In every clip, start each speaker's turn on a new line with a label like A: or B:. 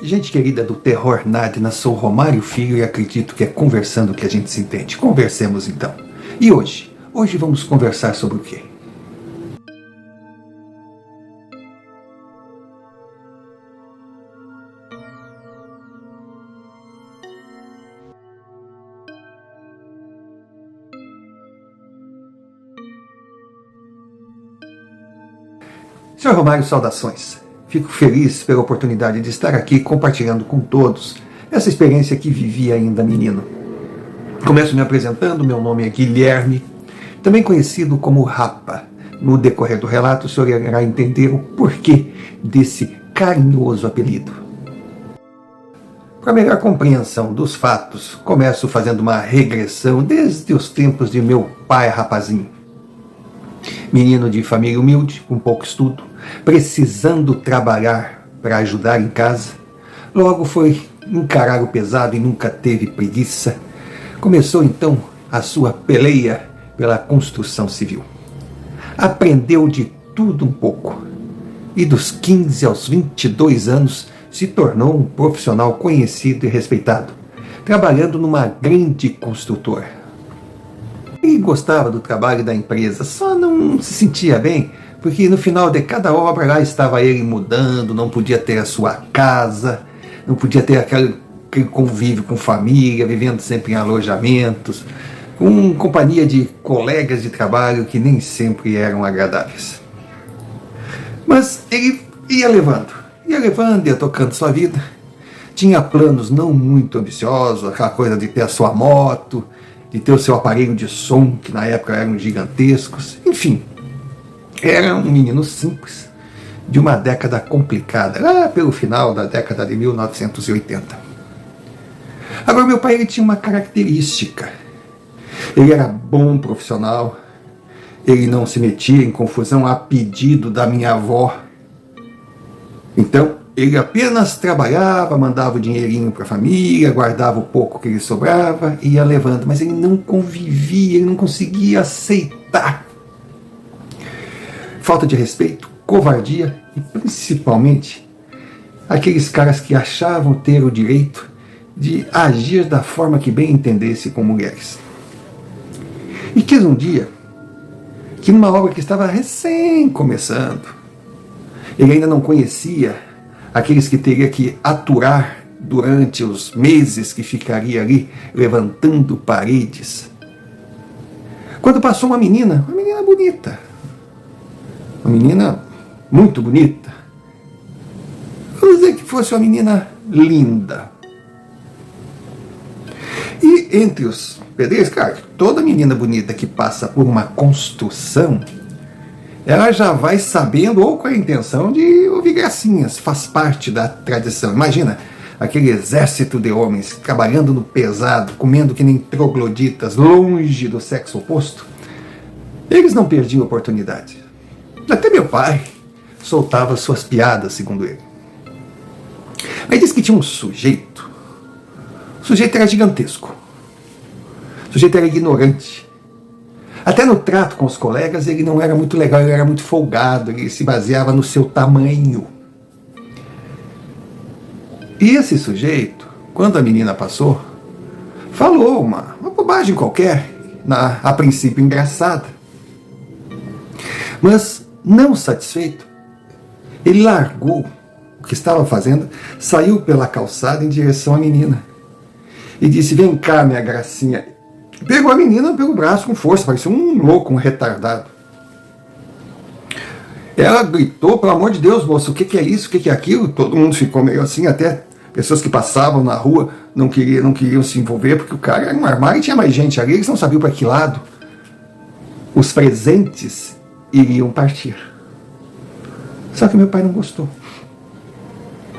A: Gente querida do Terror Nadina, sou Romário Filho e acredito que é conversando que a gente se entende. Conversemos então. E hoje? Hoje vamos conversar sobre o quê? Senhor Romário, saudações. Fico feliz pela oportunidade de estar aqui compartilhando com todos essa experiência que vivi ainda menino. Começo me apresentando, meu nome é Guilherme, também conhecido como Rapa. No decorrer do relato, o senhor irá entender o porquê desse carinhoso apelido. Para melhor compreensão dos fatos, começo fazendo uma regressão desde os tempos de meu pai rapazinho. Menino de família humilde, com pouco estudo, precisando trabalhar para ajudar em casa, logo foi encarar o pesado e nunca teve preguiça. Começou então a sua peleia pela construção civil. Aprendeu de tudo um pouco e dos 15 aos 22 anos se tornou um profissional conhecido e respeitado, trabalhando numa grande construtora. Ele gostava do trabalho da empresa, só não se sentia bem, porque no final de cada obra lá estava ele mudando, não podia ter a sua casa, não podia ter aquele convívio com família, vivendo sempre em alojamentos, com companhia de colegas de trabalho que nem sempre eram agradáveis. Mas ele ia levando, ia tocando sua vida. Tinha planos não muito ambiciosos, aquela coisa de ter a sua moto, de ter o seu aparelho de som, que na época eram gigantescos. Enfim, era um menino simples, de uma década complicada, lá pelo final da década de 1980. Agora, meu pai ele tinha uma característica. Ele era bom profissional, ele não se metia em confusão a pedido da minha avó. Então, ele apenas trabalhava, mandava o dinheirinho para a família, guardava o pouco que lhe sobrava e ia levando. Mas ele não convivia, ele não conseguia aceitar. Falta de respeito, covardia e principalmente aqueles caras que achavam ter o direito de agir da forma que bem entendesse com mulheres. E quis um dia que numa obra que estava recém começando, ele ainda não conhecia aqueles que teria que aturar durante os meses que ficaria ali levantando paredes. Quando passou uma menina bonita, uma menina muito bonita, vamos dizer que fosse uma menina linda. E entre os pedreiros, claro, toda menina bonita que passa por uma construção, ela já vai sabendo ou com a intenção de ouvir gracinhas, faz parte da tradição. Imagina aquele exército de homens trabalhando no pesado, comendo que nem trogloditas, longe do sexo oposto. Eles não perdiam oportunidade. Até meu pai soltava suas piadas, segundo ele. Aí disse que tinha um sujeito. O sujeito era gigantesco. O sujeito era ignorante. Até no trato com os colegas ele não era muito legal, ele era muito folgado, ele se baseava no seu tamanho. E esse sujeito, quando a menina passou, falou uma bobagem qualquer, a princípio engraçada. Mas, não satisfeito, ele largou o que estava fazendo, saiu pela calçada em direção à menina e disse: "Vem cá, minha gracinha." Pegou a menina pelo braço com força, parecia um louco, um retardado. Ela gritou: "Pelo amor de Deus, moço, o que é isso, o que é aquilo?" Todo mundo ficou meio assim, até pessoas que passavam na rua não queriam se envolver, porque o cara era um armário e tinha mais gente ali, eles não sabiam para que lado os presentes iriam partir. Só que meu pai não gostou.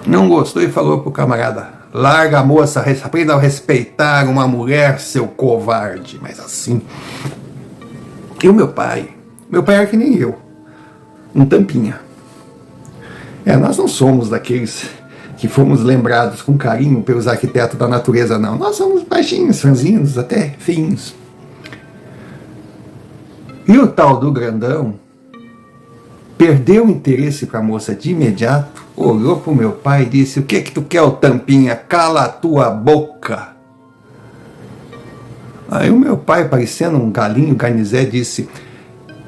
A: Não gostou e falou pro camarada: "Larga a moça, aprenda a respeitar uma mulher, seu covarde." Mas assim. E o meu pai era que nem eu, um tampinha. Nós não somos daqueles que fomos lembrados com carinho pelos arquitetos da natureza, não. Nós somos baixinhos, franzinos, até feinhos. E o tal do grandão perdeu o interesse para a moça de imediato, olhou para o meu pai e disse: o que tu quer, ô tampinha? Cala a tua boca. Aí o meu pai, parecendo um galinho garnizé, disse: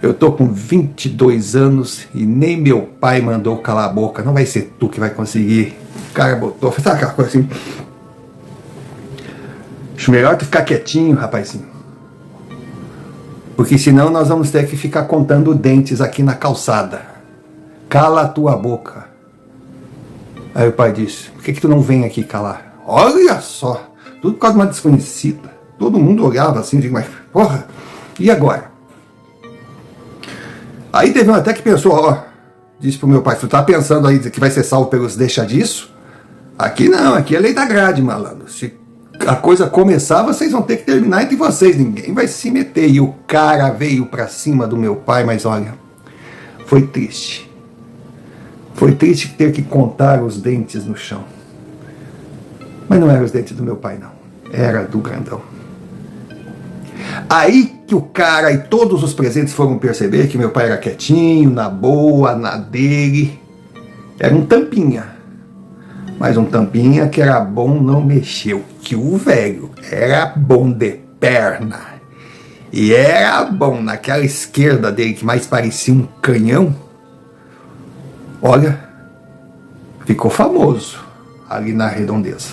A: eu tô com 22 anos e nem meu pai mandou calar a boca, não vai ser tu que vai conseguir. O cara botou, sabe aquela coisa assim? Acho melhor tu ficar quietinho, rapazinho, porque senão nós vamos ter que ficar contando dentes aqui na calçada. Cala a tua boca. Aí o pai disse: por que tu não vem aqui calar? Olha só, tudo por causa de uma desconhecida. Todo mundo olhava assim, mas porra, e agora? Aí teve um até que pensou, ó, disse pro meu pai: tu tá pensando aí que vai ser salvo pelos deixa disso? Aqui não, aqui é lei da grade, malandro. Se a coisa começar, vocês vão ter que terminar entre vocês, ninguém vai se meter. E o cara veio pra cima do meu pai, mas olha, foi triste. Foi triste ter que contar os dentes no chão. Mas não eram os dentes do meu pai, não. Era do grandão. Aí que o cara e todos os presentes foram perceber que meu pai era quietinho, na boa, na dele. Era um tampinha. Mas um tampinha que era bom não mexeu. Que o velho era bom de perna. E era bom naquela esquerda dele que mais parecia um canhão. Olha, ficou famoso ali na redondeza.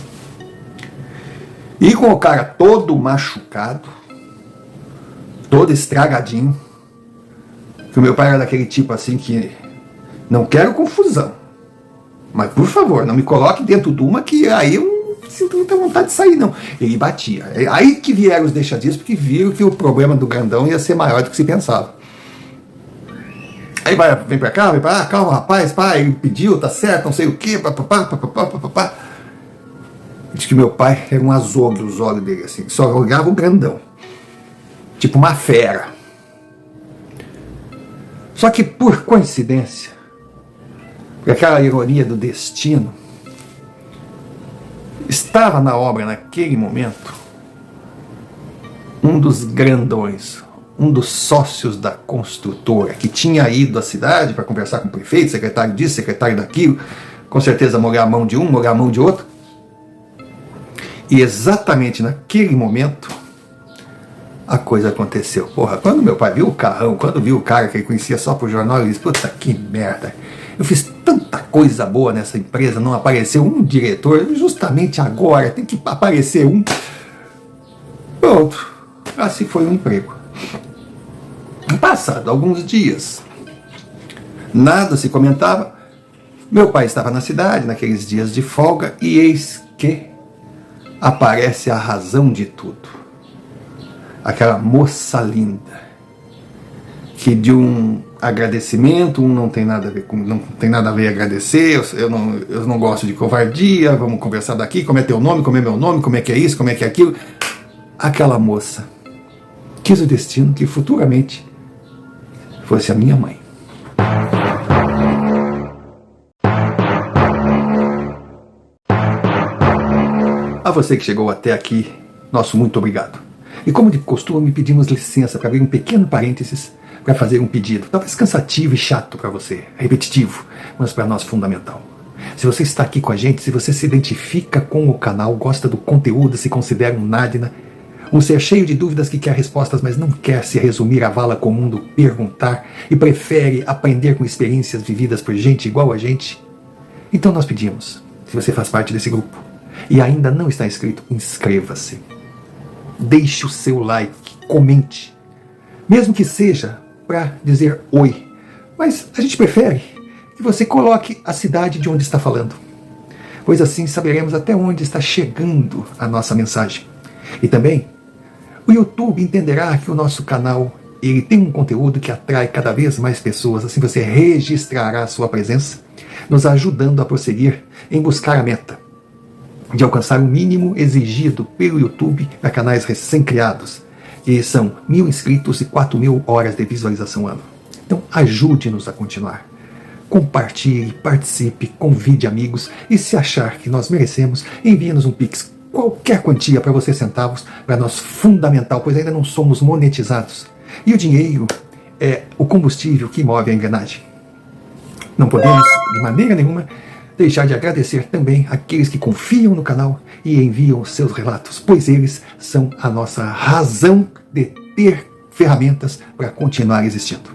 A: E com o cara todo machucado, todo estragadinho, que o meu pai era daquele tipo assim que não quero confusão, mas por favor, não me coloque dentro de uma que aí eu não sinto muita vontade de sair, não. Ele batia. Aí que vieram os deixadiços, porque viram que o problema do grandão ia ser maior do que se pensava. Aí vem pra cá, vem pra lá, calma rapaz, pai, ele pediu, tá certo, não sei o que, papapá. Diz que meu pai era um azogue, os olhos dele assim, só olhava o grandão. Tipo uma fera. Só que por coincidência, por aquela ironia do destino, estava na obra naquele momento um dos grandões, um dos sócios da construtora, que tinha ido à cidade para conversar com o prefeito, secretário disso, secretário daquilo, com certeza molhar a mão de um, molhar a mão de outro. E exatamente naquele momento a coisa aconteceu. Porra, quando meu pai viu o carrão, quando viu o cara que ele conhecia só por jornal, ele disse: puta que merda, eu fiz tanta coisa boa nessa empresa, não apareceu um diretor, justamente agora tem que aparecer um. Pronto, assim foi o emprego. Passado alguns dias, nada se comentava, meu pai estava na cidade naqueles dias de folga e eis que aparece a razão de tudo. Aquela moça linda, que de um agradecimento, não tem nada a ver com, não tem nada a ver agradecer, eu não gosto de covardia, vamos conversar daqui, como é teu nome, como é meu nome, como é que é isso, como é que é aquilo. Aquela moça quis o destino que futuramente fosse a minha mãe. A você que chegou até aqui, nosso muito obrigado. E como de costume, pedimos licença para abrir um pequeno parênteses para fazer um pedido, talvez cansativo e chato para você, repetitivo, mas para nós fundamental. Se você está aqui com a gente, se você se identifica com o canal, gosta do conteúdo, se considera um Nádina, um ser cheio de dúvidas que quer respostas, mas não quer se resumir à vala comum do perguntar e prefere aprender com experiências vividas por gente igual a gente, então nós pedimos, se você faz parte desse grupo e ainda não está inscrito, inscreva-se. Deixe o seu like, comente, mesmo que seja para dizer oi, mas a gente prefere que você coloque a cidade de onde está falando, pois assim saberemos até onde está chegando a nossa mensagem. E também o YouTube entenderá que o nosso canal ele tem um conteúdo que atrai cada vez mais pessoas, assim você registrará a sua presença, nos ajudando a prosseguir em buscar a meta de alcançar o mínimo exigido pelo YouTube para canais recém-criados, que são 1.000 inscritos e 4.000 horas de visualização ano. Então ajude-nos a continuar. Compartilhe, participe, convide amigos e se achar que nós merecemos, envie-nos um Pix, qualquer quantia para você centavos, para nós fundamental, pois ainda não somos monetizados. E o dinheiro é o combustível que move a engrenagem. Não podemos, de maneira nenhuma, deixar de agradecer também aqueles que confiam no canal e enviam os seus relatos, pois eles são a nossa razão de ter ferramentas para continuar existindo.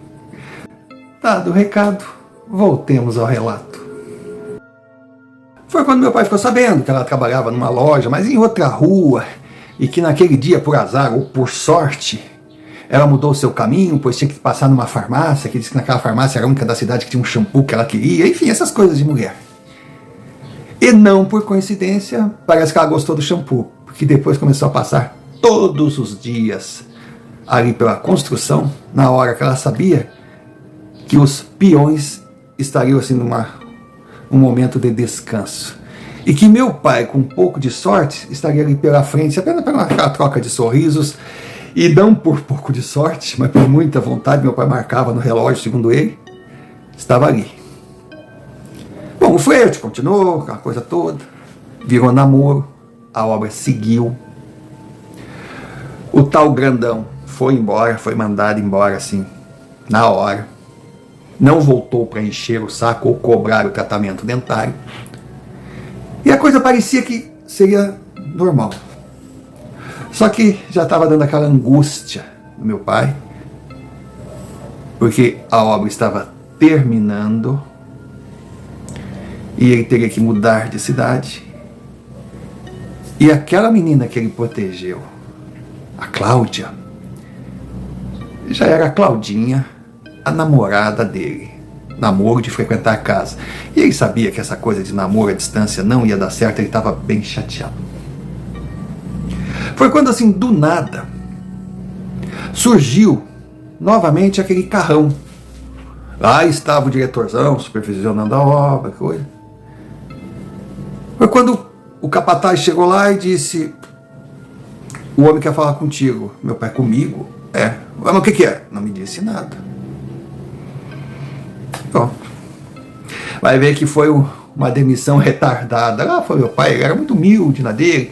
A: Dado o recado, voltemos ao relato. Foi quando meu pai ficou sabendo que ela trabalhava numa loja, mas em outra rua, e que naquele dia, por azar ou por sorte, ela mudou o seu caminho, pois tinha que passar numa farmácia, que disse que naquela farmácia era a única da cidade que tinha um shampoo que ela queria, enfim, essas coisas de mulher. E não por coincidência, parece que ela gostou do shampoo, porque depois começou a passar todos os dias ali pela construção, na hora que ela sabia que os peões estariam assim num momento de descanso. E que meu pai, com um pouco de sorte, estaria ali pela frente, apenas para aquela troca de sorrisos. E não por pouco de sorte, mas por muita vontade, meu pai marcava no relógio, segundo ele, estava ali. Bom, o flerte continuou, aquela coisa toda, virou namoro, a obra seguiu. O tal grandão foi embora, foi mandado embora assim, na hora. Não voltou para encher o saco ou cobrar o tratamento dentário. E a coisa parecia que seria normal. Só que já estava dando aquela angústia no meu pai, porque a obra estava terminando e ele teria que mudar de cidade. E aquela menina que ele protegeu, a Cláudia, já era a Claudinha, a namorada dele. Namoro de frequentar a casa. E ele sabia que essa coisa de namoro à distância não ia dar certo, ele estava bem chateado. Foi quando, assim, do nada, surgiu novamente aquele carrão. Lá estava o diretorzão supervisionando a obra, coisa. Foi quando o capataz chegou lá e disse: o homem quer falar contigo. Meu pai: comigo? É. Mas o que é? Não me disse nada. Pronto. Vai ver que foi uma demissão retardada. Lá foi meu pai, ele era muito humilde na dele.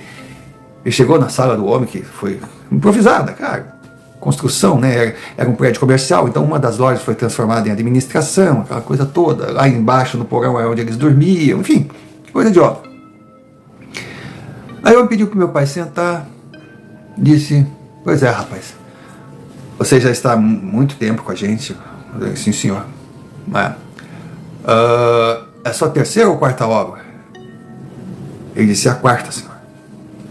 A: Ele chegou na sala do homem, que foi improvisada, cara. Construção, né? Era um prédio comercial, então uma das lojas foi transformada em administração, aquela coisa toda. Lá embaixo no porão era onde eles dormiam, enfim, coisa de obra. Aí eu pedi para o meu pai sentar, disse: pois é, rapaz, você já está há muito tempo com a gente. Eu falei: sim, senhor. É sua terceira ou quarta obra? Ele disse: a quarta, senhor.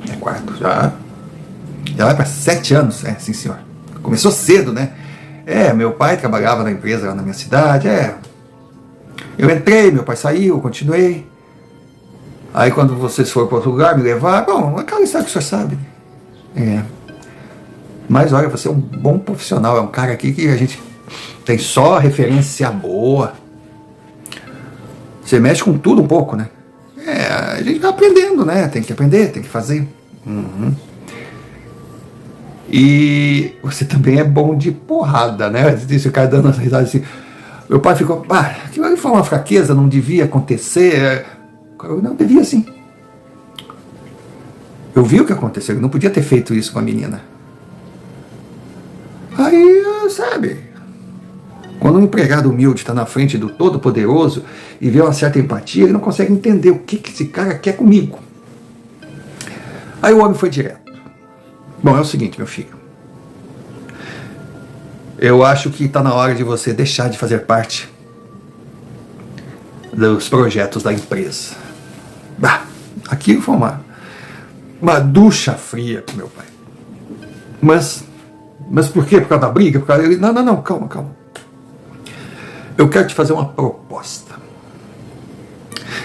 A: É quarto, já vai para 7 anos, sim, senhor. Começou cedo, né? Meu pai trabalhava na empresa lá na minha cidade, eu entrei, meu pai saiu, continuei. Aí quando vocês foram para outro lugar me levar, bom, aquela história que o senhor sabe. Mas olha, você é um bom profissional, é um cara aqui que a gente tem só referência boa. Você mexe com tudo um pouco, né? A gente vai aprendendo, né? Tem que aprender, tem que fazer. E você também é bom de porrada, né? Disse o cara dando as risadas assim. Meu pai ficou: aquilo ali foi uma fraqueza, não devia acontecer. Não, devia sim. Eu vi o que aconteceu, ele não podia ter feito isso com a menina. Aí, sabe, quando um empregado humilde está na frente do Todo-Poderoso e vê uma certa empatia, ele não consegue entender o que esse cara quer comigo. Aí o homem foi direto: bom, é o seguinte, meu filho, eu acho que está na hora de você deixar de fazer parte dos projetos da empresa. Aquilo foi uma ducha fria pro meu pai. Mas por quê? Por causa da briga? Por causa... Ele: não, calma. Eu quero te fazer uma proposta.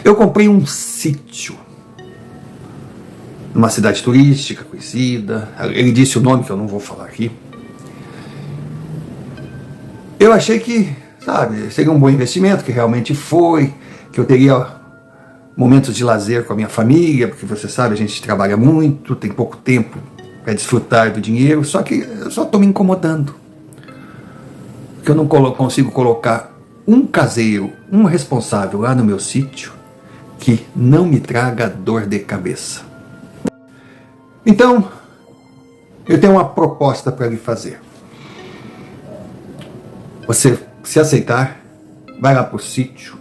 A: Eu comprei um sítio numa cidade turística conhecida. Ele disse o nome que eu não vou falar aqui. Eu achei que, sabe, seria um bom investimento, que realmente foi, que eu teria momentos de lazer com a minha família, porque você sabe, a gente trabalha muito, tem pouco tempo para desfrutar do dinheiro, só que eu só estou me incomodando. Porque eu não consigo colocar um caseiro, um responsável lá no meu sítio que não me traga dor de cabeça. Então, eu tenho uma proposta para lhe fazer. Você, se aceitar, vai lá para o sítio,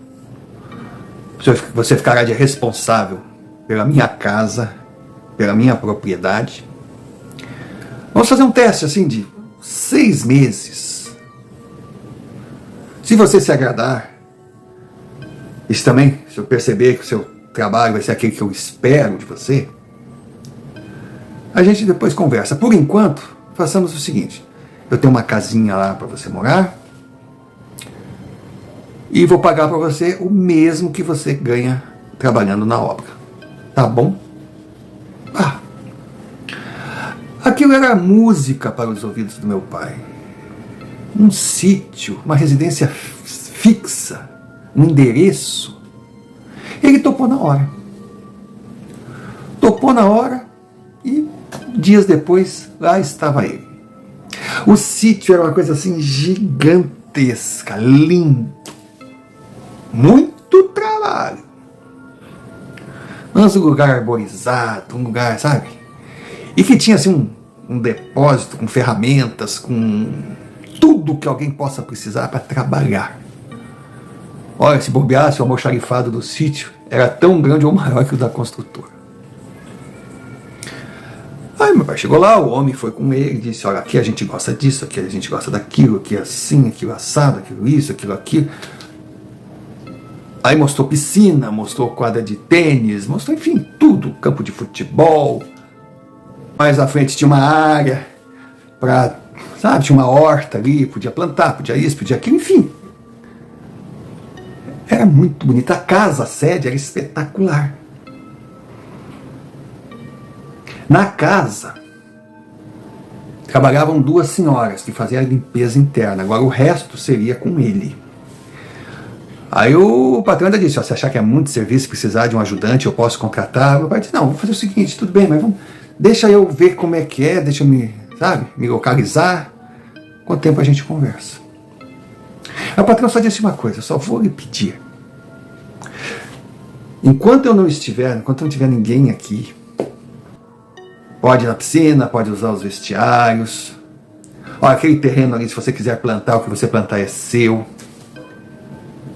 A: Você ficará de responsável pela minha casa, pela minha propriedade. Vamos fazer um teste assim de 6 meses. Se você se agradar, isso também, se eu perceber que o seu trabalho vai ser aquele que eu espero de você, a gente depois conversa. Por enquanto, façamos o seguinte: eu tenho uma casinha lá para você morar e vou pagar para você o mesmo que você ganha trabalhando na obra. Tá bom? Aquilo era música para os ouvidos do meu pai. Um sítio, uma residência fixa, um endereço. Ele topou na hora. Topou na hora e dias depois lá estava ele. O sítio era uma coisa assim gigantesca, lindo. Muito trabalho. Mas um lugar arborizado, um lugar, sabe? E que tinha assim um depósito com ferramentas, com tudo que alguém possa precisar para trabalhar. Olha, se bobeasse, o almoxarifado do sítio era tão grande ou maior que o da construtora. Aí meu pai chegou lá, o homem foi com ele, disse: olha, aqui a gente gosta disso, aqui a gente gosta daquilo, aqui assim, aquilo assado, aquilo isso, aquilo. Aí mostrou piscina, mostrou quadra de tênis, mostrou, enfim, tudo, campo de futebol. Mais à frente tinha uma área para, sabe, tinha uma horta ali, podia plantar, podia isso, podia aquilo, enfim. Era muito bonita. A casa, a sede, era espetacular. Na casa, trabalhavam 2 senhoras que faziam a limpeza interna. Agora o resto seria com ele. Aí o patrão ainda disse: se achar que é muito serviço, precisar de um ajudante, eu posso contratar. Meu pai disse: não, vou fazer o seguinte, tudo bem, mas deixa eu ver como é que é, deixa eu me localizar. Com o tempo a gente conversa. A patrão só disse uma coisa: eu só vou lhe pedir, enquanto eu não tiver ninguém aqui, pode ir na piscina, pode usar os vestiários. Olha, aquele terreno ali, se você quiser plantar, o que você plantar é seu.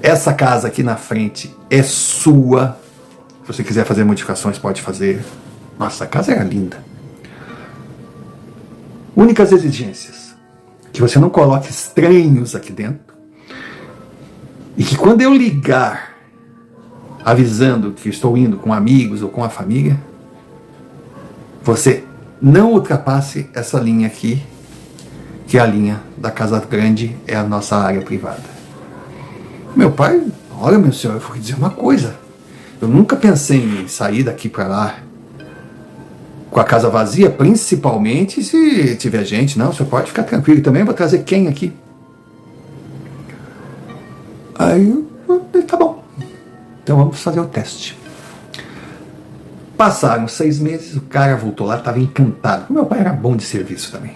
A: Essa casa aqui na frente é sua. Se você quiser fazer modificações, pode fazer. Nossa, a casa era linda. Únicas exigências: que você não coloque estranhos aqui dentro. E que quando eu ligar, avisando que estou indo com amigos ou com a família, você não ultrapasse essa linha aqui, que é a linha da casa grande, é a nossa área privada. Meu pai: olha, meu senhor, eu vou dizer uma coisa. Eu nunca pensei em sair daqui para lá com a casa vazia, principalmente se tiver gente. Não, o senhor pode ficar tranquilo. Também vou trazer quem aqui? Aí, tá bom. Então vamos fazer o teste. Passaram 6 meses, o cara voltou lá, estava encantado. O meu pai era bom de serviço também.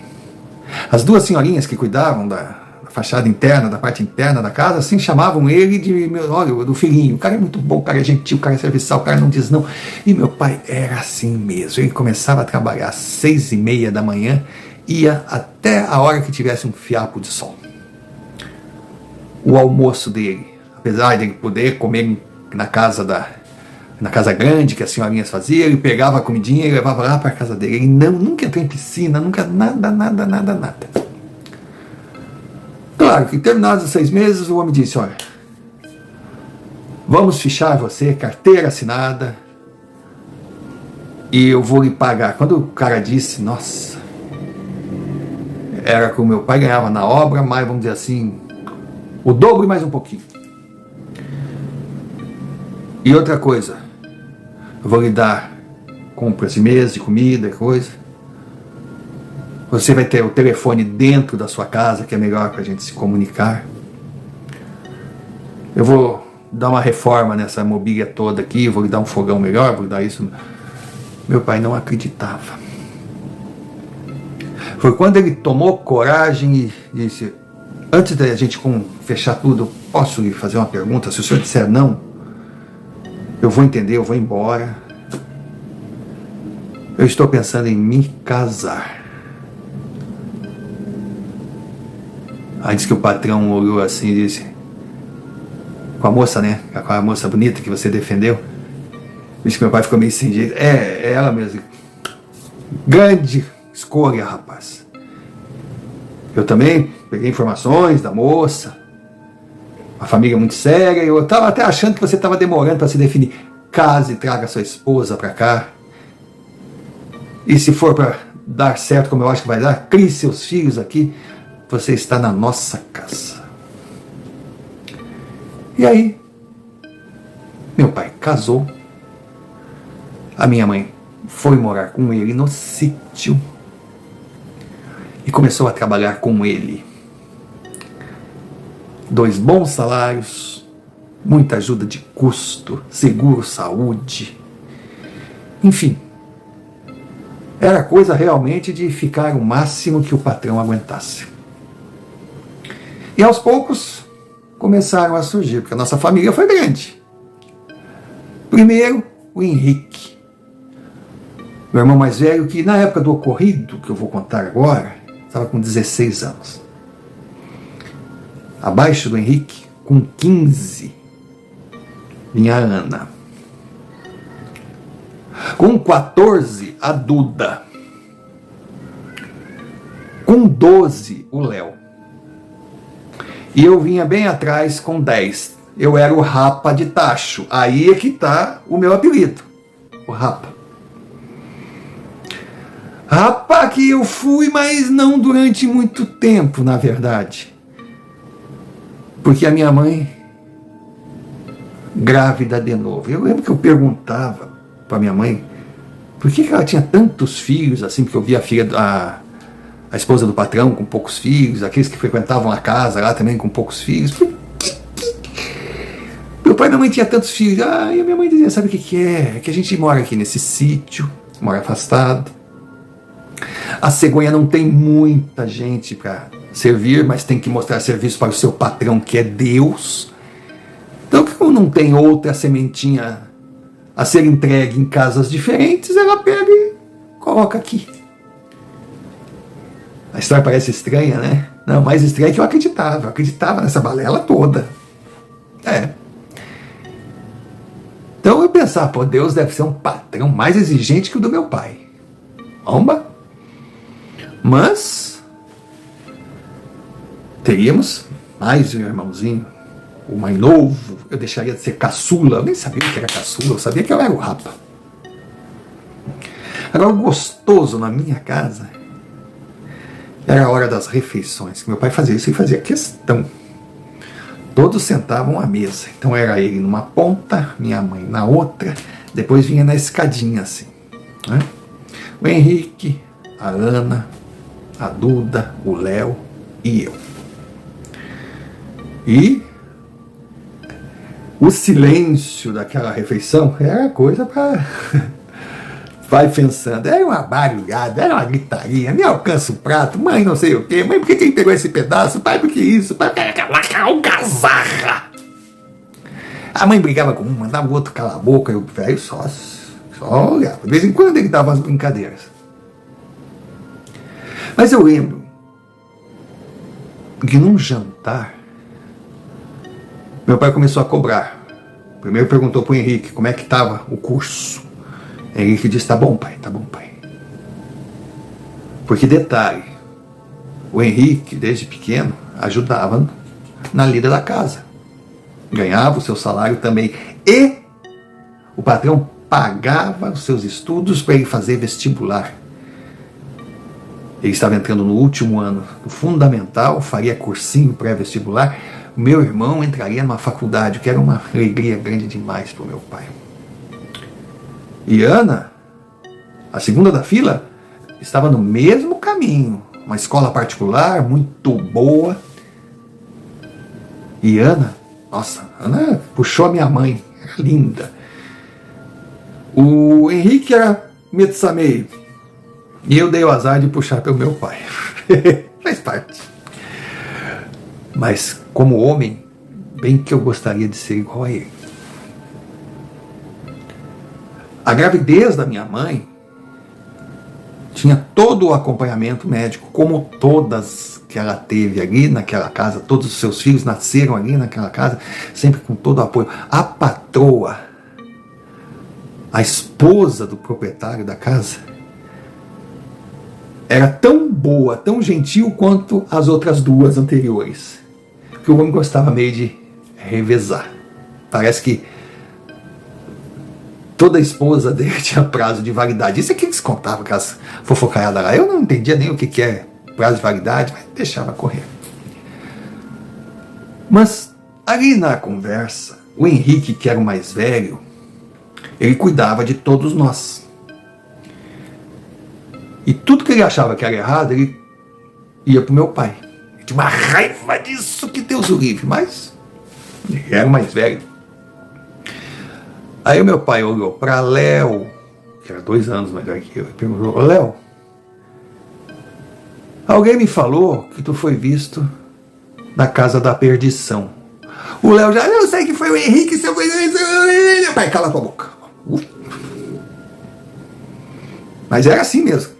A: As 2 senhorinhas que cuidavam da fachada interna, da parte interna da casa, assim chamavam ele de, olha, do filhinho. O cara é muito bom, o cara é gentil, o cara é serviçal, o cara não diz não. E meu pai era assim mesmo. Ele começava a trabalhar às 6:30 da manhã, ia até a hora que tivesse um fiapo de sol. O almoço dele, apesar de ele poder comer na casa grande que as senhorinhas faziam, ele pegava a comidinha e levava lá para a casa dele. Ele nunca entrou em piscina, nunca nada. Claro que terminados os 6 meses, o homem disse: olha, vamos fichar você, carteira assinada, e eu vou lhe pagar. Quando o cara disse, nossa, era que o meu pai ganhava na obra, mas vamos dizer assim, o dobro e mais um pouquinho. E outra coisa, eu vou lhe dar compras de mês, de comida e coisa. Você vai ter o telefone dentro da sua casa, que é melhor para a gente se comunicar. Eu vou dar uma reforma nessa mobília toda aqui, vou lhe dar um fogão melhor, vou lhe dar isso. Meu pai não acreditava. Foi quando ele tomou coragem e disse: antes da gente fechar tudo, posso lhe fazer uma pergunta? Se o senhor disser não, eu vou entender, eu vou embora. Eu estou pensando em me casar. Aí disse que o patrão olhou assim e disse: com a moça, né? Com a moça bonita que você defendeu. Vixe, meu pai ficou meio sem jeito. É ela mesmo. Grande escolha, rapaz. Eu também peguei informações da moça. Uma família muito séria. Eu estava até achando que você estava demorando para se definir. Case e traga sua esposa para cá. E se for para dar certo, como eu acho que vai dar, crie seus filhos aqui. Você está na nossa casa. E aí, meu pai casou. A minha mãe foi morar com ele no sítio. E começou a trabalhar com ele. 2 bons salários, muita ajuda de custo, seguro saúde. Enfim, era coisa realmente de ficar o máximo que o patrão aguentasse. E aos poucos começaram a surgir, porque a nossa família foi grande. Primeiro, o Henrique, meu irmão mais velho, que na época do ocorrido, que eu vou contar agora, estava com 16 anos. Abaixo do Henrique, com 15, vinha a Ana. Com 14, a Duda. Com 12, o Léo. E eu vinha bem atrás com 10. Eu era o Rapa de Tacho. Aí é que está o meu apelido. O Rapa. Rapa que eu fui, mas não durante muito tempo, na verdade. Porque a minha mãe, grávida de novo. Eu lembro que eu perguntava para minha mãe por que ela tinha tantos filhos, assim, porque eu via a esposa do patrão com poucos filhos, aqueles que frequentavam a casa lá também com poucos filhos. Meu pai e minha mãe tinha tantos filhos. E a minha mãe dizia, sabe o que é? É que a gente mora aqui nesse sítio, mora afastado. A cegonha não tem muita gente para servir, mas tem que mostrar serviço para o seu patrão, que é Deus. Então, como não tem outra sementinha a ser entregue em casas diferentes, ela pega e coloca aqui. A história parece estranha, né? Não, mais estranha é que eu acreditava nessa balela toda. Então eu pensava, pô, Deus deve ser um patrão mais exigente que o do meu pai. Omba. Mas teríamos mais um irmãozinho, o mais novo. Eu deixaria de ser caçula. Eu nem sabia o que era caçula, eu sabia que eu era o Rapa. Agora, o gostoso na minha casa era a hora das refeições, que meu pai fazia isso e fazia questão. Todos sentavam à mesa. Então era ele numa ponta, minha mãe na outra, depois vinha na escadinha assim, né? O Henrique, a Ana, a Duda, o Léo e eu. E o silêncio daquela refeição era coisa para... Vai pensando, era uma barulhada, era uma gritaria, me alcança o prato, mãe não sei o quê, mãe por que quem pegou esse pedaço, pai por que isso, pai por que aquela algazarra. A mãe brigava com um, mandava o outro calar a boca, e o velho só olhava, de vez em quando ele dava as brincadeiras. Mas eu lembro que num jantar, meu pai começou a cobrar. Primeiro perguntou para o Henrique como é que estava o curso. Henrique disse, tá bom pai. Porque detalhe, o Henrique desde pequeno ajudava na lida da casa, ganhava o seu salário também, e o patrão pagava os seus estudos para ele fazer vestibular. Ele estava entrando no último ano do fundamental, faria cursinho pré-vestibular. O meu irmão entraria numa faculdade, que era uma alegria grande demais para o meu pai. E Ana, a segunda da fila, estava no mesmo caminho. Uma escola particular, muito boa. E Ana, nossa, Ana puxou a minha mãe, era linda. O Henrique era metsamei. E eu dei o azar de puxar pelo meu pai. Faz parte. Mas, como homem, bem que eu gostaria de ser igual a ele. A gravidez da minha mãe tinha todo o acompanhamento médico, como todas que ela teve ali naquela casa, todos os seus filhos nasceram ali naquela casa, sempre com todo o apoio. A patroa, a esposa do proprietário da casa, era tão boa, tão gentil quanto as outras duas anteriores, que o homem gostava meio de revezar. Parece que toda esposa dele tinha prazo de validade. Isso é que eles contavam, aquelas fofocaiadas lá. Eu não entendia nem o que é prazo de validade, mas deixava correr. Mas ali na conversa, o Henrique, que era o mais velho, ele cuidava de todos nós. E tudo que ele achava que era errado, ele ia para o meu pai. Ele tinha uma raiva disso, que Deus o livre, mas ele era o mais velho. Aí o meu pai olhou para Léo, que era 2 anos mais velho que eu, e perguntou: Léo, alguém me falou que tu foi visto na casa da perdição. O Léo já: eu sei que foi o Henrique, seu pai, cala tua boca. Mas era assim mesmo.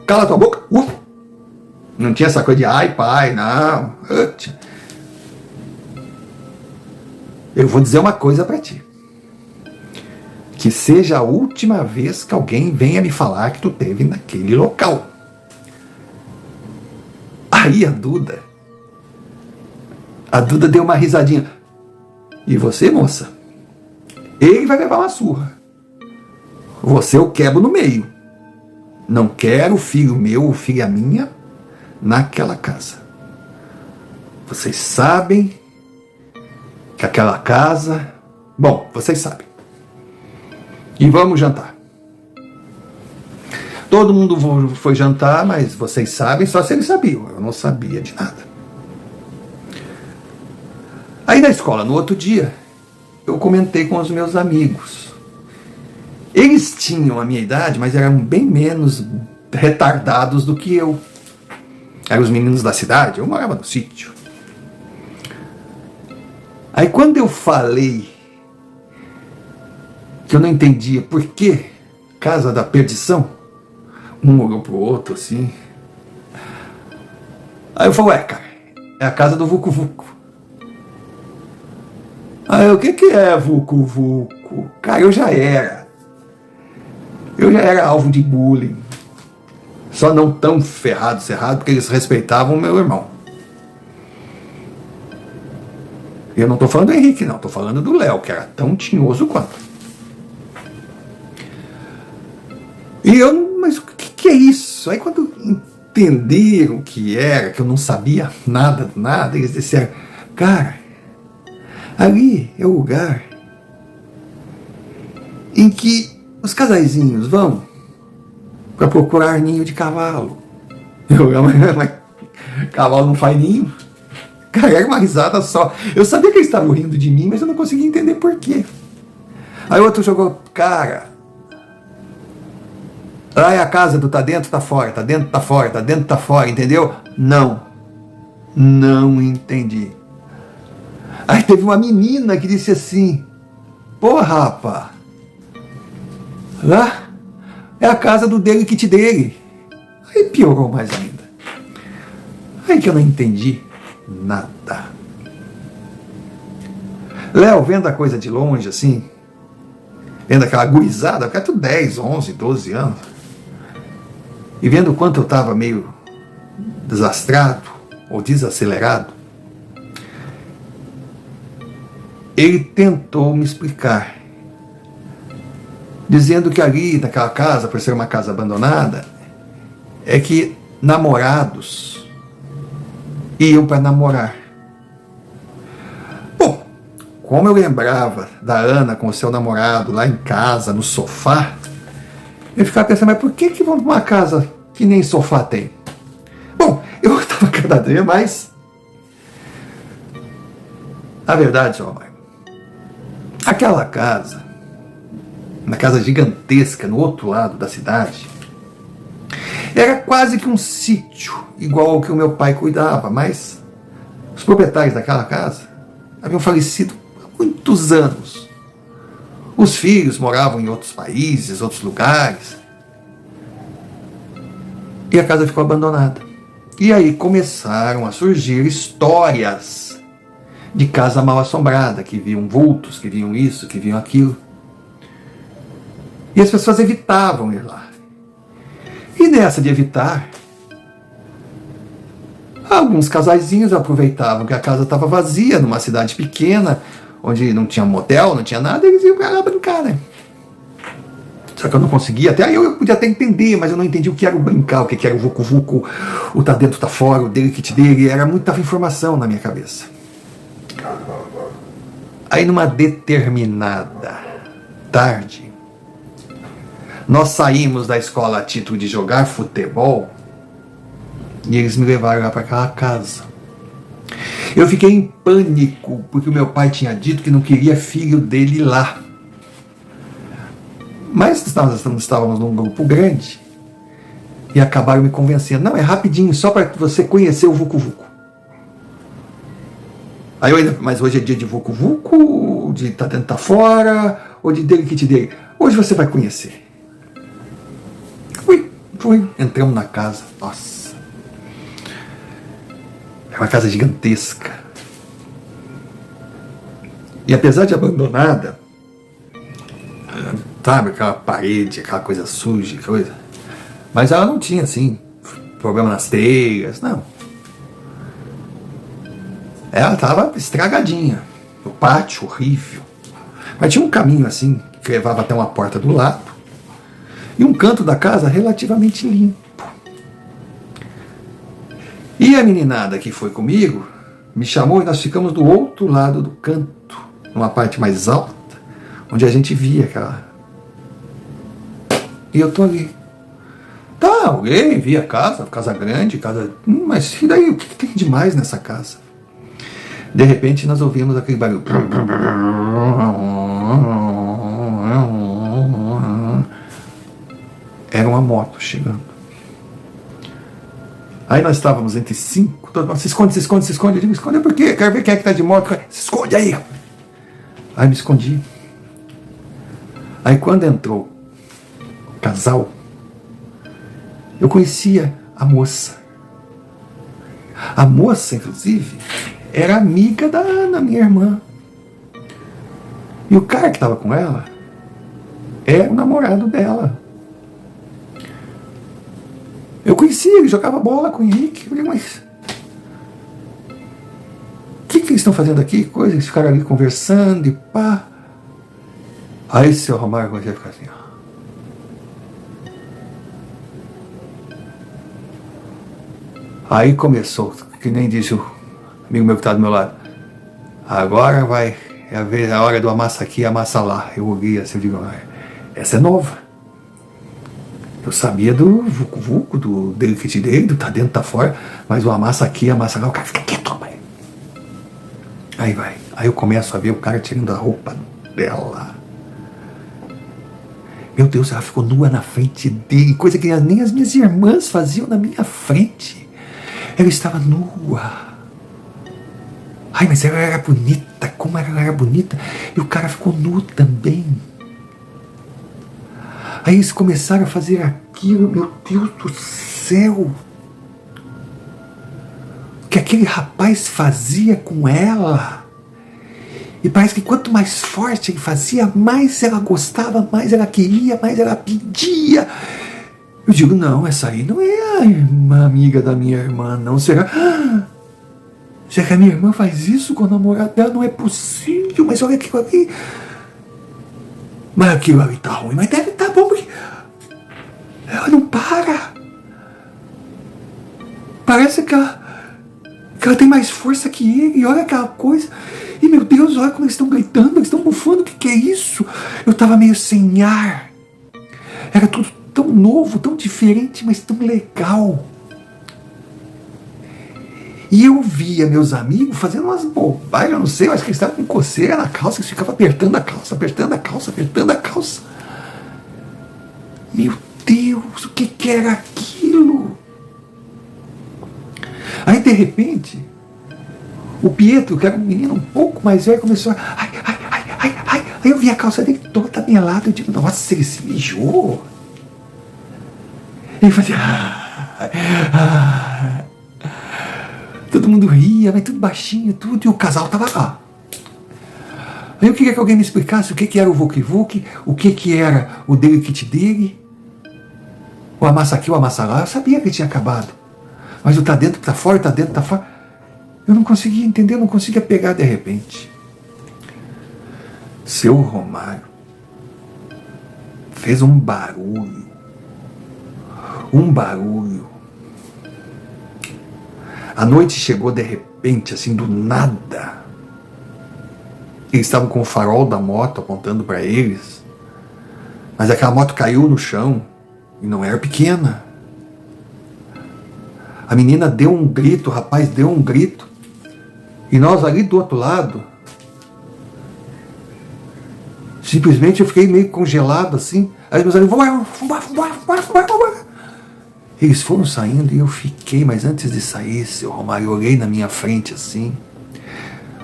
A: Cala tua boca. Não tinha essa coisa de ai pai, não. Eu vou dizer uma coisa para ti. Que seja a última vez que alguém venha me falar que tu teve naquele local. Aí a Duda deu uma risadinha. E você, moça? Ele vai levar uma surra. Você eu quebro no meio. Não quero filho meu ou filha minha naquela casa. Vocês sabem que aquela casa... Bom, vocês sabem. E vamos jantar. Todo mundo foi jantar, mas vocês sabem só se eles sabiam. Eu não sabia de nada. Aí na escola, no outro dia, eu comentei com os meus amigos. Eles tinham a minha idade, mas eram bem menos retardados do que eu. Eram os meninos da cidade, eu morava no sítio. Aí quando eu falei que eu não entendia por que casa da perdição, um olhou pro outro assim. Aí eu falei: ué, cara, é a casa do Vucu Vucu. Aí o que é Vucu Vucu? Cara, eu já era alvo de bullying. Só não tão ferrado, porque eles respeitavam o meu irmão. Eu não tô falando do Henrique, não, tô falando do Léo, que era tão tinhoso quanto. E eu, mas o que é isso? Aí quando entenderam o que era, que eu não sabia nada, eles disseram: cara, ali é o lugar em que os casaizinhos vão para procurar ninho de cavalo. Mas cavalo não faz ninho? Cara, era uma risada só. Eu sabia que eles estavam rindo de mim, mas eu não conseguia entender por quê. Aí o outro jogou: cara, lá é a casa do tá dentro, tá fora, tá dentro, tá fora, tá dentro, tá fora, entendeu? Não entendi. Aí teve uma menina que disse assim: pô, rapaz, lá é a casa do dele que te dele. Aí piorou mais ainda. Aí que eu não entendi nada. Léo, vendo a coisa de longe assim, vendo aquela gurizada, porque é tudo 10, 11, 12 anos, e vendo o quanto eu estava meio desastrado ou desacelerado, ele tentou me explicar, dizendo que ali naquela casa, por ser uma casa abandonada, é que namorados iam para namorar. Bom, como eu lembrava da Ana com o seu namorado lá em casa, no sofá, eu ficava pensando: mas por que vão para uma casa que nem sofá tem? Bom, eu estava cada dia mais... A verdade, seu amor, aquela casa, uma casa gigantesca no outro lado da cidade, era quase que um sítio, igual ao que o meu pai cuidava, mas os proprietários daquela casa haviam falecido há muitos anos. Os filhos moravam em outros países, outros lugares. E a casa ficou abandonada. E aí começaram a surgir histórias de casa mal assombrada, que viam vultos, que viam isso, que viam aquilo. E as pessoas evitavam ir lá. E nessa de evitar, alguns casaizinhos aproveitavam que a casa estava vazia, numa cidade pequena, onde não tinha motel, não tinha nada, e eles iam para lá brincar, né? Só que eu não conseguia, até aí eu podia até entender, mas eu não entendi o que era o brincar, o que era o vucu-vucu, o tá dentro, tá fora, o dele que te dele, era muita informação na minha cabeça. Aí numa determinada tarde, nós saímos da escola a título de jogar futebol e eles me levaram lá para aquela casa. Eu fiquei em pânico, porque o meu pai tinha dito que não queria filho dele lá. Mas nós estávamos num grupo grande e acabaram me convencendo. Não, é rapidinho, só para você conhecer o Vucu Vucu. Aí eu ainda, mas hoje é dia de Vucu Vucu, de tá dentro, tá fora, ou de dele que te dele. Hoje você vai conhecer. Fui, entramos na casa. Nossa. É uma casa gigantesca. E apesar de abandonada, sabe, aquela parede, aquela coisa suja, coisa. Mas ela não tinha, assim, problema nas telhas, não. Ela estava estragadinha. O pátio horrível. Mas tinha um caminho, assim, que levava até uma porta do lado. E um canto da casa relativamente limpo. E a meninada que foi comigo me chamou e nós ficamos do outro lado do canto, numa parte mais alta, onde a gente via aquela. E eu tô ali. Tá, olhei, vi a casa grande, casa. Mas e daí, o que tem de mais nessa casa? De repente nós ouvimos aquele barulho. Era uma moto chegando. Aí nós estávamos entre 5, todo mundo, se esconde. Eu digo, esconde por quê? Quero ver quem é que tá de moto. Se esconde aí. Aí me escondi. Aí quando entrou o casal, eu conhecia a moça. A moça, inclusive, era amiga da Ana, minha irmã. E o cara que estava com ela era o namorado dela. Eu conhecia, ele jogava bola com o Henrique. Eu falei, mas o que eles estão fazendo aqui? Coisa, eles ficaram ali conversando e pá. Aí seu Romário comecei a ficar assim, ó. Aí começou, que nem disse o amigo meu que está do meu lado. Agora vai, é a hora do amassa aqui, amassa lá. Eu ouvi assim, eu digo, essa é nova. Eu sabia do Vucu Vucu, do dele que te dei, do tá dentro, tá fora, mas o amassa aqui, amassa lá, o cara fica quieto, pai. Aí vai. Aí eu começo a ver o cara tirando a roupa dela. Meu Deus, ela ficou nua na frente dele, coisa que nem as minhas irmãs faziam na minha frente. Ela estava nua. Ai, mas ela era bonita, como ela era bonita. E o cara ficou nu também. Aí eles começaram a fazer aquilo, meu Deus do céu. O que aquele rapaz fazia com ela. E parece que quanto mais forte ele fazia, mais ela gostava, mais ela queria, mais ela pedia. Eu digo, não, essa aí não é a irmã amiga da minha irmã, não. Será que a minha irmã faz isso com o namorado dela? Não é possível, mas olha aquilo ali. Mas aquilo ali tá ruim, mas deve estar bom, porque ela não para. Parece que ela tem mais força que ele, e olha aquela coisa. E meu Deus, olha como eles estão gritando, eles estão bufando, o que é isso? Eu tava meio sem ar. Era tudo tão novo, tão diferente, mas tão legal. E eu via meus amigos fazendo umas bobagens, eu não sei, eu acho que eles estavam com coceira na calça, eles ficavam apertando a calça. Meu Deus, o que era aquilo? Aí de repente, o Pietro, que era um menino um pouco mais velho, começou a... Ai. Aí eu vi a calça dele toda melada, eu digo, nossa, ele se mijou. Ele fazia... Todo mundo ria, mas tudo baixinho, tudo, e o casal tava lá. Aí eu queria que alguém me explicasse o que era o Vuki-Vuki, o que era o Dele Kit Dele, o Amassa Aqui, o Amassa Lá. Eu sabia que tinha acabado. Mas o tá dentro, tá fora, tá dentro, tá fora. Eu não conseguia entender, eu não conseguia pegar de repente. Seu Romário fez um barulho. A noite chegou de repente, assim, do nada. Eles estavam com o farol da moto apontando para eles, mas aquela moto caiu no chão e não era pequena. A menina deu um grito, o rapaz deu um grito, e nós ali do outro lado, simplesmente eu fiquei meio congelado assim. Aí meus amigos, vambora. Eles foram saindo e eu fiquei, mas antes de sair, seu Romário, eu olhei na minha frente assim,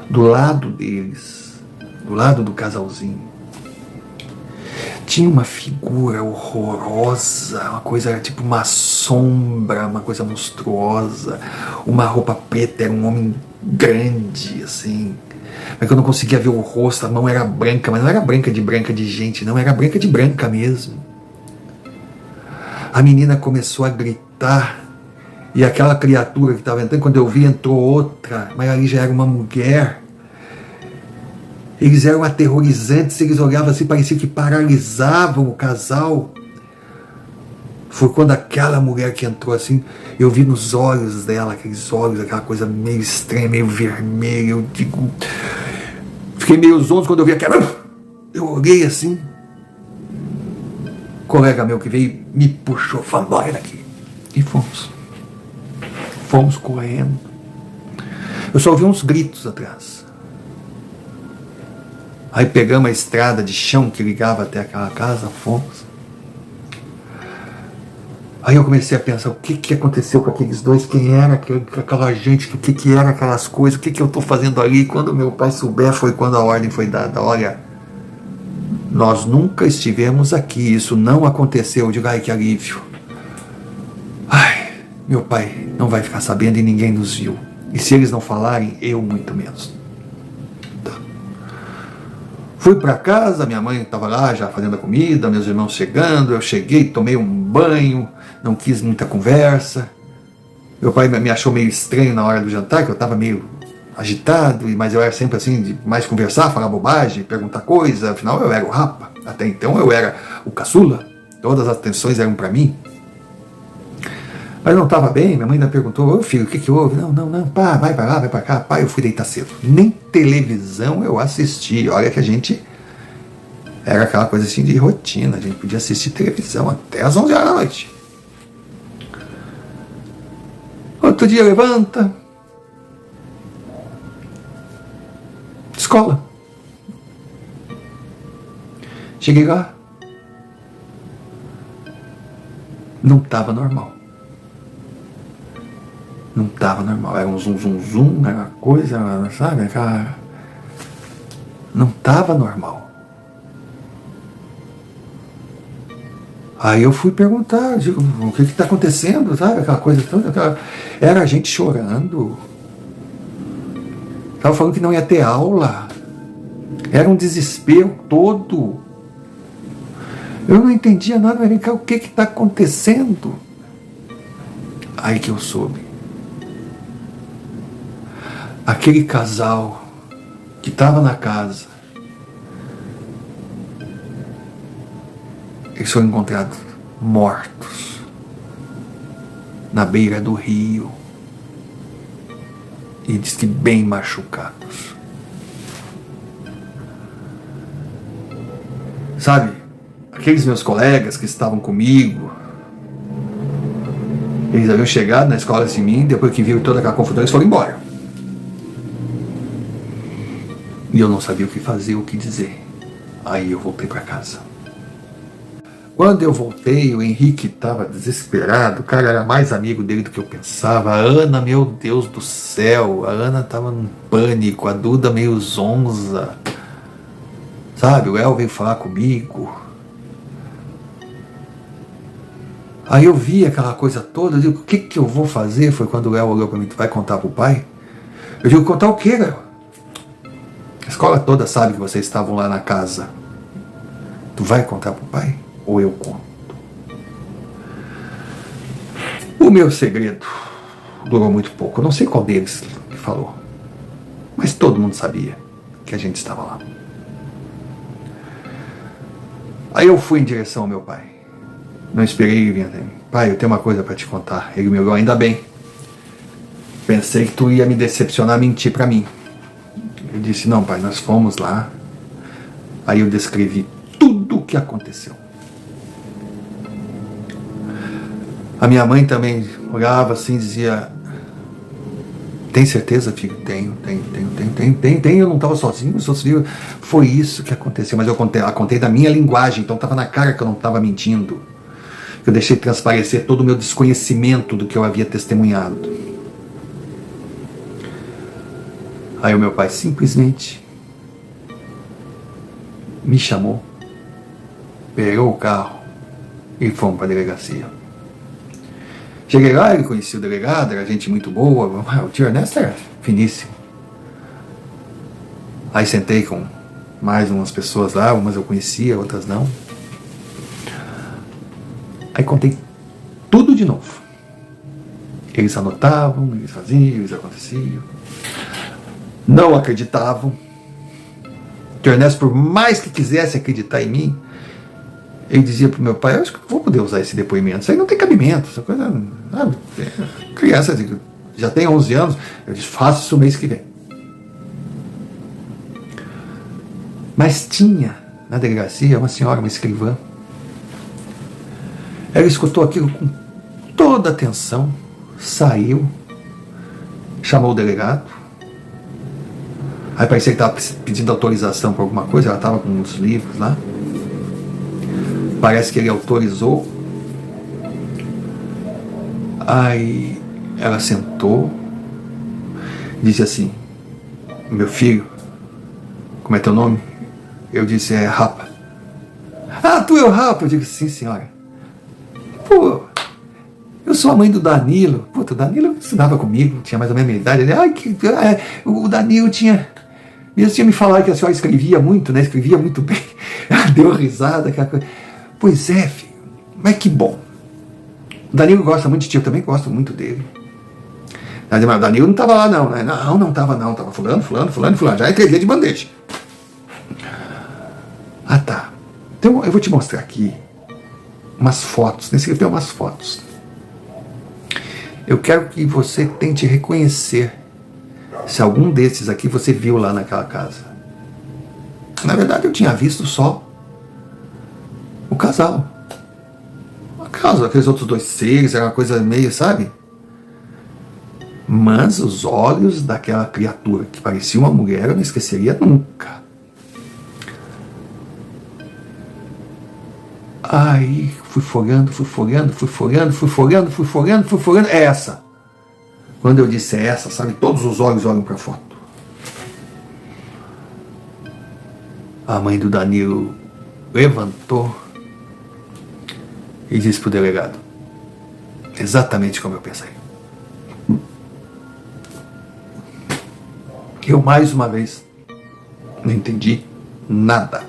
A: do lado deles, do lado do casalzinho, tinha uma figura horrorosa, uma coisa tipo uma sombra, uma coisa monstruosa, uma roupa preta, era um homem grande assim, mas que eu não conseguia ver o rosto, a mão era branca, mas não era branca de gente, não, era branca de branca mesmo. A menina começou a gritar, e aquela criatura que estava entrando, quando eu vi, entrou outra, mas ali já era uma mulher. Eles eram aterrorizantes, eles olhavam assim, parecia que paralisavam o casal. Foi quando aquela mulher que entrou assim, eu vi nos olhos dela, aqueles olhos, aquela coisa meio estranha, meio vermelha, eu digo... Fiquei meio zonzo quando eu vi aquela... Eu olhei assim, o colega meu que veio me puxou, falou, embora daqui. E fomos. Fomos correndo. Eu só ouvi uns gritos atrás. Aí pegamos a estrada de chão que ligava até aquela casa, fomos. Aí eu comecei a pensar, o que aconteceu com aqueles dois? Quem era aquela gente? O que era aquelas coisas? O que eu estou fazendo ali? Quando meu pai souber, foi quando a ordem foi dada. Olha, nós nunca estivemos aqui, isso não aconteceu. Eu digo, ai, que alívio. Ai, meu pai não vai ficar sabendo e ninguém nos viu. E se eles não falarem, eu muito menos. Fui para casa, minha mãe estava lá já fazendo a comida, meus irmãos chegando, eu cheguei, tomei um banho, não quis muita conversa. Meu pai me achou meio estranho na hora do jantar, que eu estava meio agitado, mas eu era sempre assim, de mais conversar, falar bobagem, perguntar coisa, afinal eu era o rapa, até então eu era o caçula, todas as atenções eram para mim. Mas não estava bem, minha mãe ainda perguntou, ô filho, o que houve? Não, pá, vai para lá, vai para cá, pá, eu fui deitar cedo. Nem televisão eu assisti, olha que a gente, era aquela coisa assim de rotina, a gente podia assistir televisão até as 11 horas da noite. Outro dia levanta, escola. Cheguei lá, não estava normal. Não estava normal, era um zum, era uma coisa, sabe, aquela... Não estava normal. Aí eu fui perguntar, digo, o que está acontecendo, sabe, aquela coisa toda, era a gente chorando. Estava falando que não ia ter aula. Era um desespero todo. Eu não entendia nada, mas o que está acontecendo? Aí que eu soube. Aquele casal que estava na casa, eles foram encontrados mortos na beira do rio e diz que bem machucados. Sabe, aqueles meus colegas que estavam comigo, eles haviam chegado na escola assim, mim, depois que viram toda aquela confusão, eles foram embora. E eu não sabia o que fazer, o que dizer. Aí eu voltei para casa. Quando eu voltei, o Henrique estava desesperado. O cara era mais amigo dele do que eu pensava. A Ana, meu Deus do céu, a Ana estava num pânico. A Duda meio zonza. Sabe, o El veio falar comigo. Aí eu vi aquela coisa toda, eu digo, o que que eu vou fazer? Foi quando o Léo olhou para mim, tu vai contar pro pai? Eu digo, contar o quê, Léo? A escola toda sabe que vocês estavam lá na casa. Tu vai contar pro pai? Ou eu conto? O meu segredo durou muito pouco. Eu não sei qual deles que falou. Mas todo mundo sabia que a gente estava lá. Aí eu fui em direção ao meu pai. Não esperei ele vir até mim. Pai, eu tenho uma coisa para te contar. Ele me olhou, ainda bem. Pensei que tu ia me decepcionar, mentir para mim. Eu disse, não pai, nós fomos lá. Aí eu descrevi tudo o que aconteceu. A minha mãe também olhava assim e dizia, tem certeza, filho? Tenho, eu não estava sozinho, os outros viram. Foi isso que aconteceu, mas eu contei da minha linguagem, então estava na cara que eu não estava mentindo. Eu deixei transparecer todo o meu desconhecimento do que eu havia testemunhado. Aí o meu pai simplesmente me chamou, pegou o carro e fomos para a delegacia. Cheguei lá, ele conhecia o delegado, era gente muito boa, o tio Ernesto era finíssimo. Aí sentei com mais umas pessoas lá, umas eu conhecia, outras não. Aí contei tudo de novo. Eles anotavam, eles faziam, eles aconteciam. Não acreditavam. O tio Ernesto, por mais que quisesse acreditar em mim, ele dizia pro meu pai, eu acho que não vou poder usar esse depoimento, isso aí não tem cabimento, essa coisa, sabe? Criança já tem 11 anos, eu disse, faço isso o mês que vem. Mas tinha na delegacia uma senhora, uma escrivã. Ela escutou aquilo com toda atenção, saiu, chamou o delegado. Aí parecia que estava pedindo autorização para alguma coisa, ela estava com uns livros lá. Parece que ele autorizou. Aí ela sentou, disse assim, meu filho, como é teu nome? Eu disse, é Rapa. Ah, tu é o Rapa? Eu digo, sim senhora. Pô, eu sou a mãe do Danilo. Puta, o Danilo estudava comigo, tinha mais ou menos a minha idade. Ele, o Danilo tinha me falado que a senhora escrevia muito, né? Escrevia muito bem. Ela deu risada, aquela coisa. Pois é, filho, mas que bom. O Danilo gosta muito de ti, eu também gosto muito dele. Mas o Danilo não estava lá não, né? Não estava não, estava fulano, já entreguei de bandeja. Ah tá, então eu vou te mostrar aqui umas fotos, nesse livro tem umas fotos. Eu quero que você tente reconhecer se algum desses aqui você viu lá naquela casa. Na verdade eu tinha visto só o casal. A casa, aqueles outros dois seres, era uma coisa meio, sabe? Mas os olhos daquela criatura que parecia uma mulher, eu não esqueceria nunca. Aí fui folhando. É essa. Quando eu disse essa, sabe? Todos os olhos olham para a foto. A mãe do Danilo levantou e disse pro delegado, exatamente como eu pensei. Eu mais uma vez não entendi nada.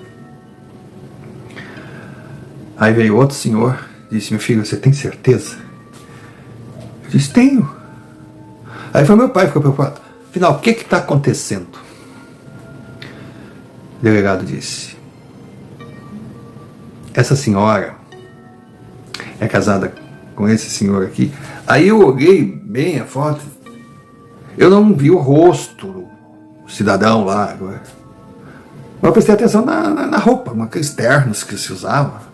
A: Aí veio outro senhor, disse, meu filho, você tem certeza? Eu disse, tenho. Aí foi meu pai, ficou preocupado. Afinal, o que está acontecendo? O delegado disse, essa senhora é casada com esse senhor aqui. Aí eu olhei bem a foto, eu não vi o rosto do cidadão lá agora. Mas eu prestei atenção na roupa, aqueles ternos que se usava.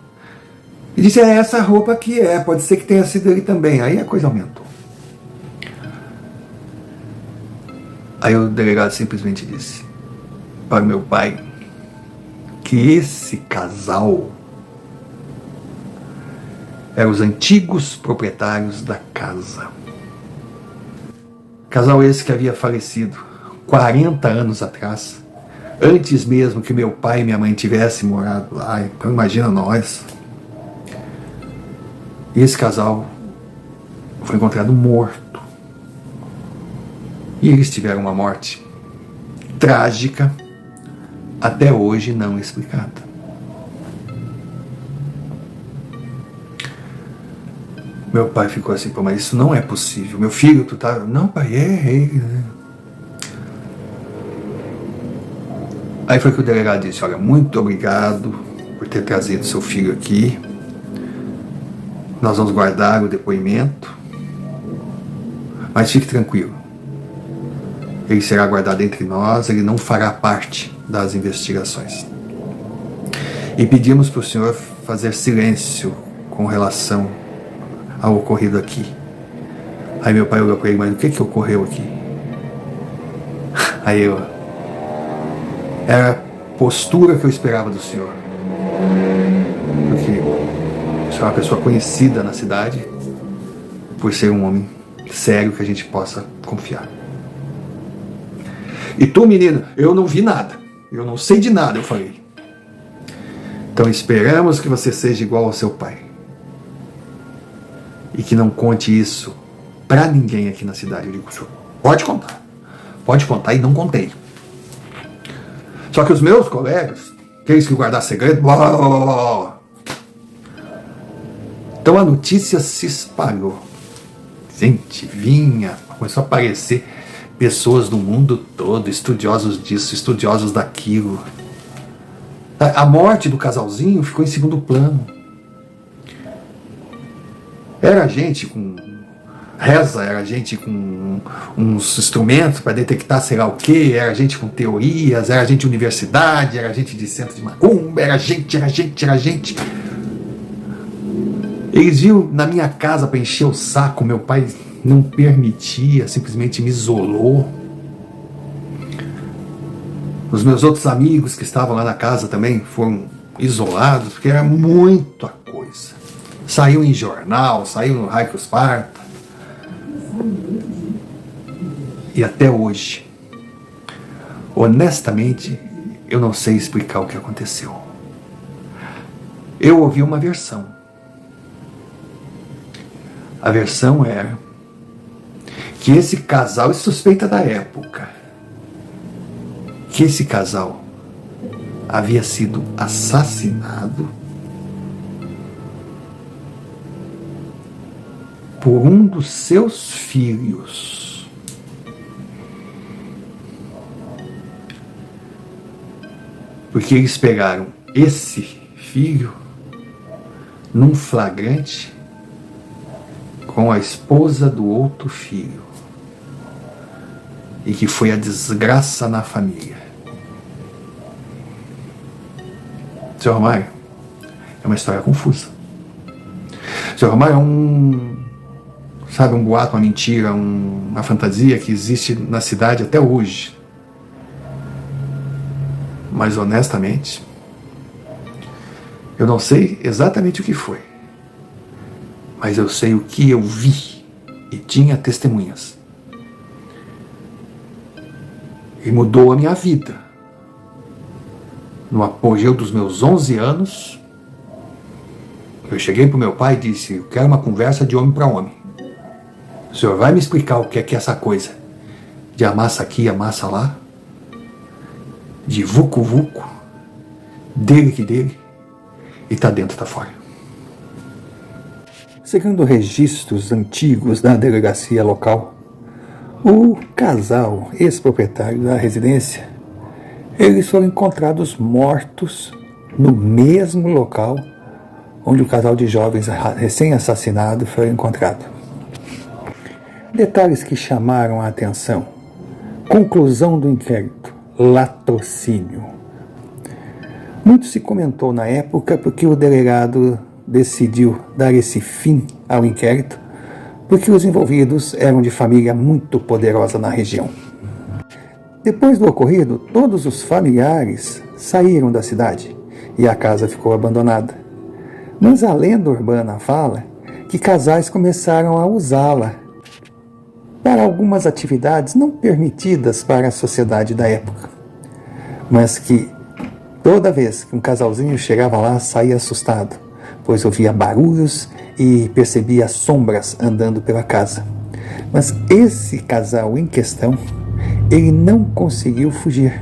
A: E disse, é essa roupa que é, pode ser que tenha sido ele também. Aí a coisa aumentou. Aí o delegado simplesmente disse para o meu pai que esse casal eram os antigos proprietários da casa. Casal esse que havia falecido 40 anos atrás, antes mesmo que meu pai e minha mãe tivessem morado lá. Então imagina nós. E esse casal foi encontrado morto. E eles tiveram uma morte trágica, até hoje não explicada. Meu pai ficou assim, pô, mas isso não é possível. Meu filho, tu tá... Não, pai, é ele, né? Aí foi que o delegado disse, olha, muito obrigado por ter trazido seu filho aqui. Nós vamos guardar o depoimento. Mas fique tranquilo. Ele será guardado entre nós, ele não fará parte das investigações. E pedimos para o senhor fazer silêncio com relação ao ocorrido aqui. Aí meu pai olhou para ele, mas o que ocorreu aqui? Aí eu... Era a postura que eu esperava do senhor. Porque o senhor é uma pessoa conhecida na cidade por ser um homem sério que a gente possa confiar. E tu, menino, eu não vi nada. Eu não sei de nada, eu falei. Então esperamos que você seja igual ao seu pai. E que não conte isso pra ninguém aqui na cidade. Eu digo, senhor, pode contar. Pode contar, e não contei. Só que os meus colegas, aqueles que guardar segredo, blá, blá, blá, blá. Então a notícia se espalhou. Gente, começou a aparecer pessoas do mundo todo, estudiosos disso, estudiosos daquilo. A morte do casalzinho ficou em segundo plano. Era gente com reza, era gente com uns instrumentos para detectar sei lá o que, era gente com teorias, era gente de universidade, era gente de centro de macumba, era gente. Eles viram na minha casa para encher o saco, meu pai não permitia, simplesmente me isolou. Os meus outros amigos que estavam lá na casa também foram isolados, porque era muita coisa. Saiu em jornal, saiu no Raio Esparta. E até hoje, honestamente, eu não sei explicar o que aconteceu. Eu ouvi uma versão. A versão era que esse casal, é suspeita da época, que esse casal havia sido assassinado por um dos seus filhos. Porque eles pegaram esse filho num flagrante com a esposa do outro filho. E que foi a desgraça na família. Seu Romário, é uma história confusa. Seu Romário é um boato, uma mentira, uma fantasia que existe na cidade até hoje. Mas honestamente, eu não sei exatamente o que foi. Mas eu sei o que eu vi e tinha testemunhas. E mudou a minha vida. No apogeu dos meus 11 anos, eu cheguei para o meu pai e disse, eu quero uma conversa de homem para homem. O senhor vai me explicar o que é essa coisa de amassa aqui, amassa lá, de vucu-vucu, dele que dele, e tá dentro, tá fora. Segundo registros antigos da delegacia local, o casal ex-proprietário da residência, eles foram encontrados mortos no mesmo local onde o casal de jovens recém-assassinado foi encontrado. Detalhes que chamaram a atenção. Conclusão do inquérito: latrocínio. Muito se comentou na época porque o delegado decidiu dar esse fim ao inquérito porque os envolvidos eram de família muito poderosa na região. Depois do ocorrido, todos os familiares saíram da cidade e a casa ficou abandonada. Mas a lenda urbana fala que casais começaram a usá-la para algumas atividades não permitidas para a sociedade da época, mas que toda vez que um casalzinho chegava lá, saía assustado, pois ouvia barulhos
B: e percebi as sombras andando pela casa. Mas esse casal em questão, ele não conseguiu fugir,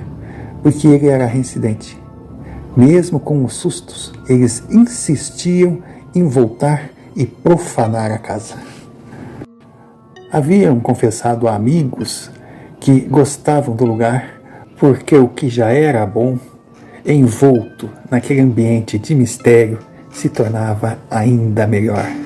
B: porque ele era reincidente. Mesmo com os sustos, eles insistiam em voltar e profanar a casa. Haviam confessado a amigos que gostavam do lugar, porque o que já era bom, envolto naquele ambiente de mistério, se tornava ainda melhor.